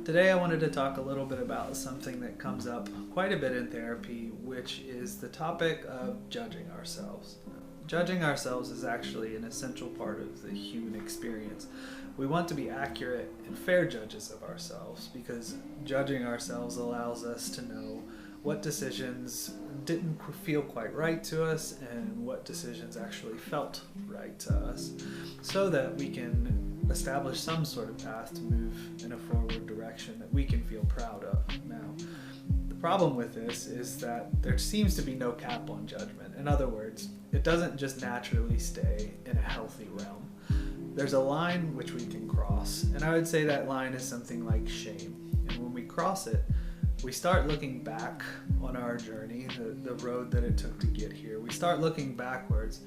Today I wanted to talk a little bit about something that comes up quite a bit in therapy, which is the topic of judging ourselves. Judging ourselves is actually an essential part of the human experience. We want to be accurate and fair judges of ourselves because judging ourselves allows us to know what decisions didn't feel quite right to us and what decisions actually felt right to us, so that we can establish some sort of path to move in a forward direction that we can feel proud of. Now, the problem with this is that there seems to be no cap on judgment. In other words, it doesn't just naturally stay in a healthy realm. There's a line which we can cross, and I would say that line is something like shame. And when we cross it, we start looking back on our journey, the road that it took to get here. We start looking backwards,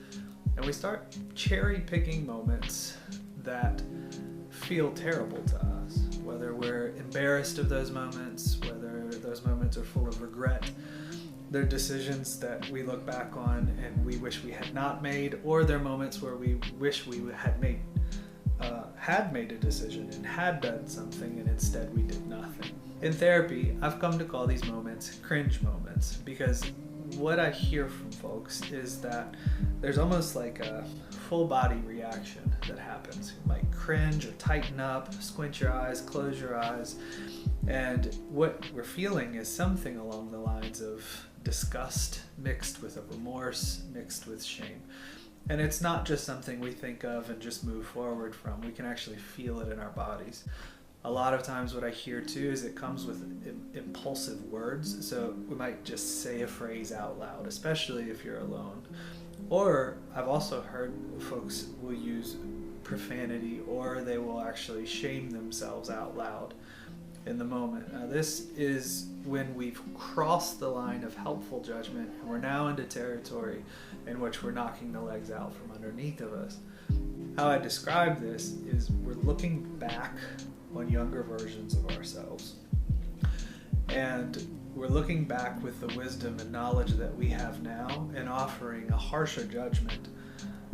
and we start cherry picking moments that feel terrible to us, whether we're embarrassed of those moments, whether those moments are full of regret. They're decisions that we look back on and we wish we had not made, or they're moments where we wish we had made a decision and had done something and instead we did nothing. In therapy, I've come to call these moments cringe moments, because what I hear from folks is that there's almost like a full body reaction that happens. You might cringe or tighten up, squint your eyes, close your eyes, and what we're feeling is something along the lines of disgust mixed with a remorse, mixed with shame. And it's not just something we think of and just move forward from. We can actually feel it in our bodies. A lot of times what I hear too is it comes with impulsive words. So we might just say a phrase out loud, especially if you're alone. Or I've also heard folks will use profanity, or they will actually shame themselves out loud in the moment. Now, this is when we've crossed the line of helpful judgment and we're now into territory in which we're knocking the legs out from underneath of us. How I describe this is we're looking back on younger versions of ourselves, and we're looking back with the wisdom and knowledge that we have now and offering a harsher judgment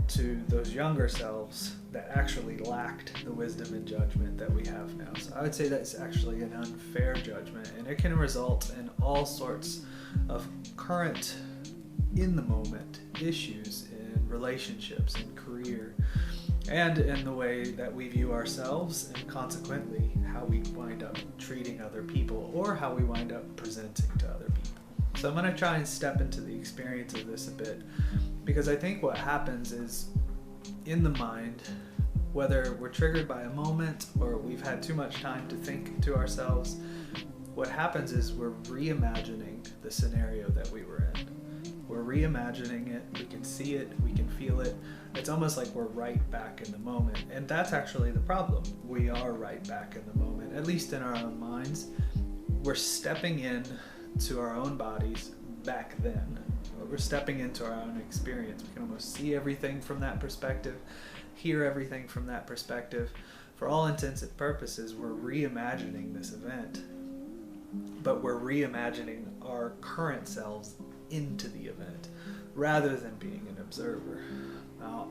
to those younger selves that actually lacked the wisdom and judgment that we have now. So I would say that's actually an unfair judgment, and it can result in all sorts of current, in the moment issues in relationships and career, and in the way that we view ourselves, and consequently how we wind up treating other people or how we wind up presenting to other people. So I'm going to try and step into the experience of this a bit, because I think what happens is in the mind, whether we're triggered by a moment or we've had too much time to think to ourselves, what happens is we're reimagining the scenario that we were in. We're reimagining it, we can see it, we can feel it. It's almost like we're right back in the moment. And that's actually the problem. We are right back in the moment, at least in our own minds. We're stepping in to our own bodies back then. We're stepping into our own experience. We can almost see everything from that perspective, hear everything from that perspective. For all intents and purposes, we're reimagining this event, but we're reimagining our current selves into the event rather than being an observer. Now,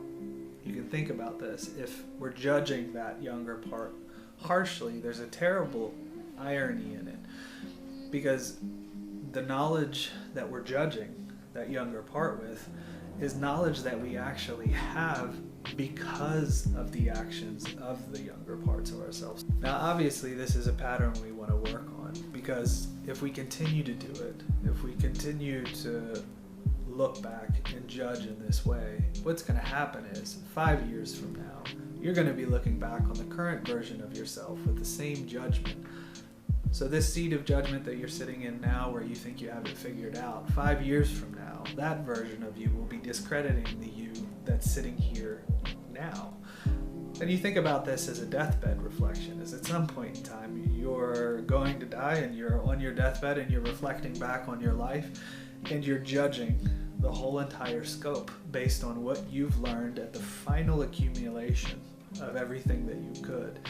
you can think about this. If we're judging that younger part harshly, there's a terrible irony in it, because the knowledge that we're judging that younger part with is knowledge that we actually have because of the actions of the younger parts of ourselves. Now, obviously, this is a pattern we want to work on, because if we continue to do it, if we continue to look back and judge in this way, what's going to happen is 5 years from now, you're going to be looking back on the current version of yourself with the same judgment. So this seat of judgment that you're sitting in now, where you think you have it figured out, 5 years from now, that version of you will be discrediting the you that's sitting here now. And you think about this as a deathbed reflection, as at some point in time you're going to die and you're on your deathbed and you're reflecting back on your life and you're judging the whole entire scope based on what you've learned at the final accumulation of everything that you could.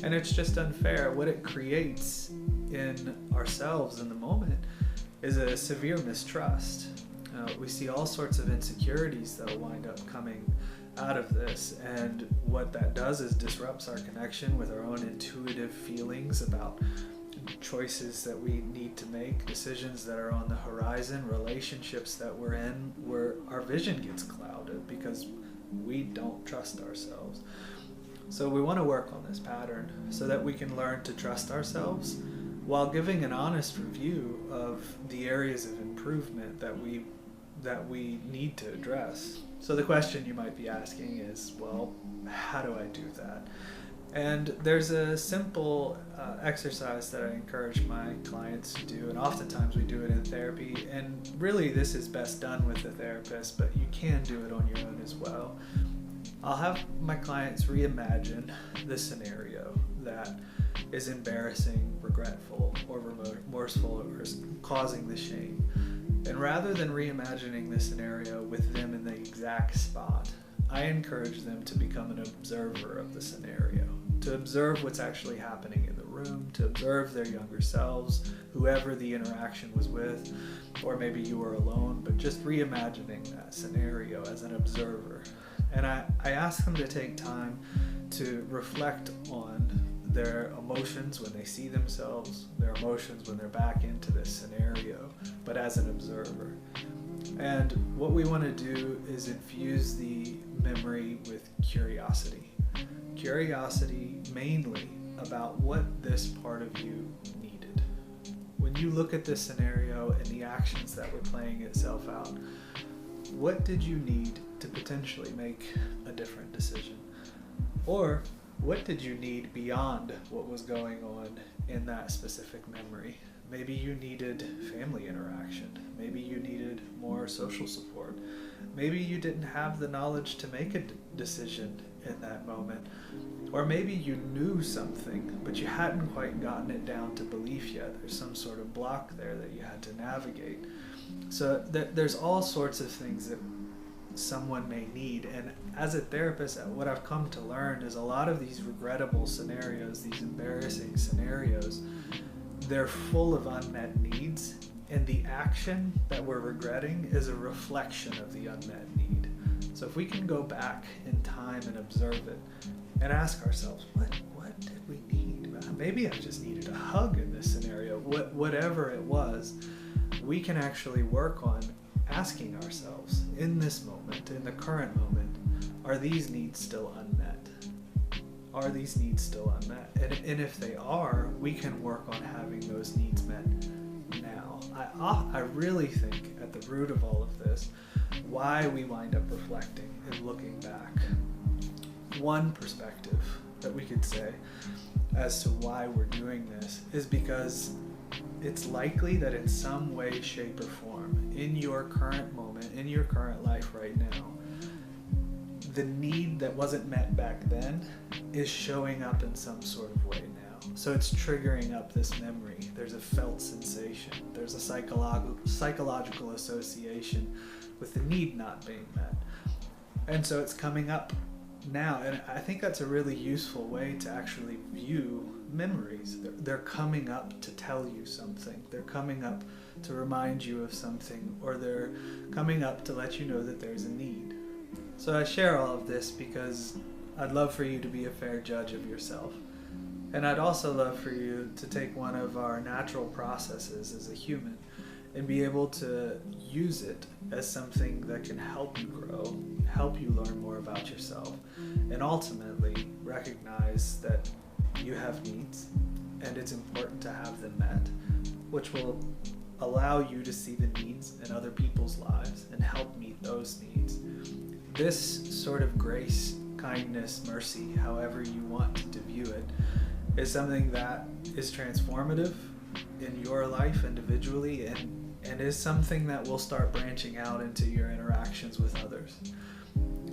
And it's just unfair. What it creates in ourselves in the moment is a severe mistrust. We see all sorts of insecurities that will wind up coming out of this. And what that does is disrupts our connection with our own intuitive feelings about choices that we need to make, decisions that are on the horizon, relationships that we're in, where our vision gets clouded because we don't trust ourselves. So we want to work on this pattern so that we can learn to trust ourselves while giving an honest review of the areas of improvement that we need to address. So the question you might be asking is, well, how do I do that? And there's a simple exercise that I encourage my clients to do, and oftentimes we do it in therapy, and really this is best done with a therapist, but you can do it on your own as well. I'll have my clients reimagine the scenario that is embarrassing, regretful, or remorseful, or is causing the shame. And rather than reimagining the scenario with them in the exact spot, I encourage them to become an observer of the scenario, to observe what's actually happening in the room, to observe their younger selves, whoever the interaction was with, or maybe you were alone, but just reimagining that scenario as an observer. And I ask them to take time to reflect on their emotions when they see themselves, their emotions when they're back into this scenario, but as an observer. And what we want to do is infuse the memory with curiosity. Curiosity mainly about what this part of you needed. When you look at this scenario and the actions that were playing itself out, what did you need to potentially make a different decision? Or what did you need beyond what was going on in that specific memory? Maybe you needed family interaction. Maybe you needed more social support. Maybe you didn't have the knowledge to make a decision in that moment. Or maybe you knew something, but you hadn't quite gotten it down to belief yet. There's some sort of block there that you had to navigate. So there's all sorts of things that someone may need. And as a therapist, what I've come to learn is a lot of these regrettable scenarios, these embarrassing scenarios, they're full of unmet needs, and the action that we're regretting is a reflection of the unmet need. So if we can go back in time and observe it and ask ourselves, what did we need? Maybe I just needed a hug in this scenario. Whatever it was, we can actually work on asking ourselves in this moment, in the current moment, are these needs still unmet? Are these needs still unmet? And if they are, we can work on having those needs met now. I really think at the root of all of this, why we wind up reflecting and looking back. One perspective that we could say as to why we're doing this is because it's likely that in some way, shape, or form, in your current moment, in your current life right now, the need that wasn't met back then is showing up in some sort of way now. So it's triggering up this memory. There's a felt sensation. There's a psychological association with the need not being met. And so it's coming up now. And I think that's a really useful way to actually view memories. They're coming up to tell you something. They're coming up to remind you of something, or they're coming up to let you know that there's a need. So I share all of this because I'd love for you to be a fair judge of yourself. And I'd also love for you to take one of our natural processes as a human and be able to use it as something that can help you grow, help you learn more about yourself, and ultimately recognize that you have needs and it's important to have them met, which will allow you to see the needs in other people's lives and help meet those needs. This sort of grace, kindness, mercy, however you want to view it, is something that is transformative in your life individually and is something that will start branching out into your interactions with others.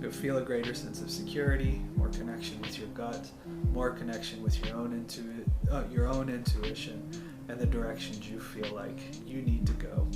You'll feel a greater sense of security, more connection with your gut, more connection with your own intuition and the directions you feel like you need to go.